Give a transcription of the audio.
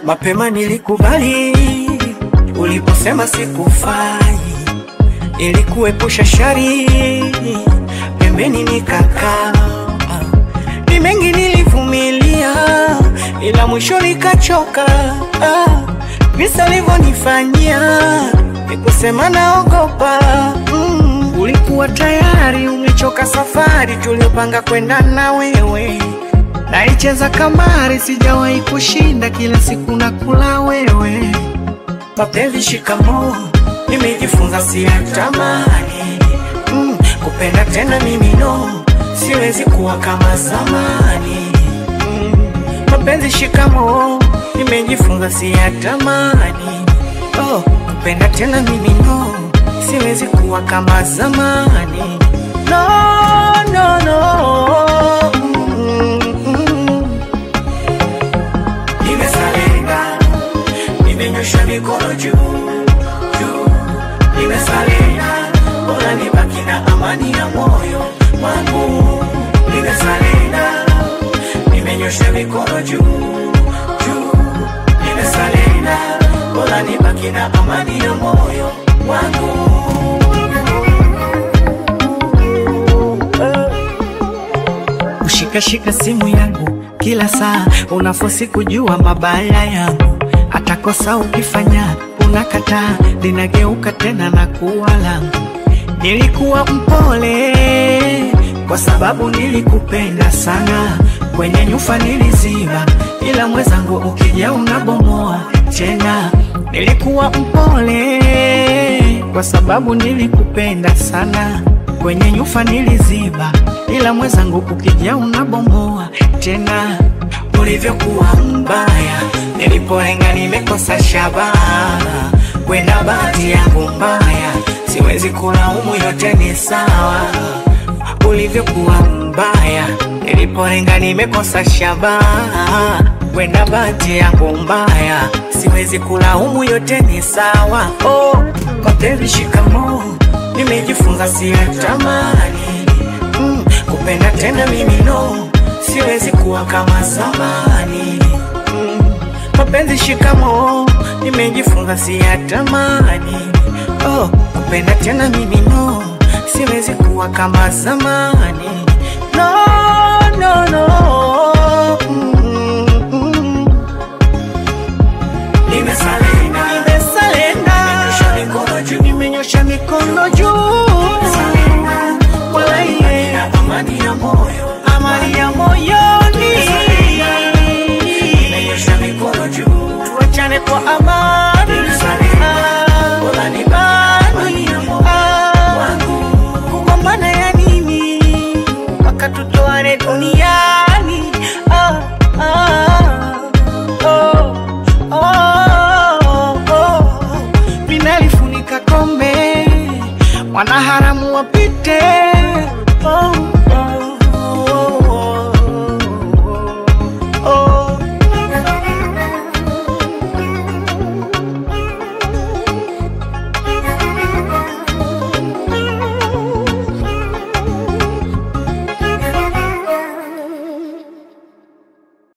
Mapema nilikubali uliposema sikufai, ili kuepusha shari pembeni nikakaa. Ni mengi nilivumilia ila mwisho nikachoka. Visa ulivyonifanyia nikusema naogopa. Ulikuwa tayari umechoka safari tuliopanga kwenda na wewe. Naicheza kamari sijawahi kushinda, kila siku nakula wewe. Mapenzi shikamoo, nimejifunza siyatamani. Kupenda tena mimi no, siwezi kuwa kama zamani. Mapenzi shikamoo, nimejifunza siyatamani. Kupenda tena mimi no, siwezi kuwa kama zamani. No, no, no. Nimenyosha mikono juu, juu. Nimesalia, bora nibaki na amani ya moyo wangu. Nimesalia, nimenyosha mikono juu, juu. Nimesalia, bora nibaki na amani ya moyo wangu. Ushikashika simu yangu kila saa, unafosi kujua mabaya yangu. Hata kosa ukifanya unakataa, linageuka tena na kuwa langu. Nilikuwa mpole kwa sababu nilikupenda sana. Kwenye nyufa niliziba, ila mwenzangu ukija unabomoa tena. Nilikuwa mpole kwa sababu nilikupenda sana. Kwenye nyufa niliziba, ila mwenzangu ukija unabomoa tena. Ulivyokuwa mbaya, nilipolenga nimekosa shabaha. Kwenda bahati yangu mbaya, siwezi kulaumu, yote ni sawa. Ulivyokuwa mbaya, nilipolenga nimekosa shabaha. Kwenda bahati yangu mbaya, siwezi kulaumu, yote ni sawa. Mapenzi shikamoo, nimejifunza siyatamani. Kupenda tena mimi no, siwezi kuwa kama zamani. Mapenzi shikamoo, nimejifunza siyatamani. Kupenda tena mimi no, siwezi kuwa kama zamani. No, no, no. Nimesalenda, nimenyosha mikono juu, nimenyosha mikono juu. Wala iye amani ya moyo, amani ya moyoni. Nimenyosha mikono juu, tuachane kwa amani. Wala ni amani ya moyo wangu. Kugombana ya nini mpaka tutoane dunia?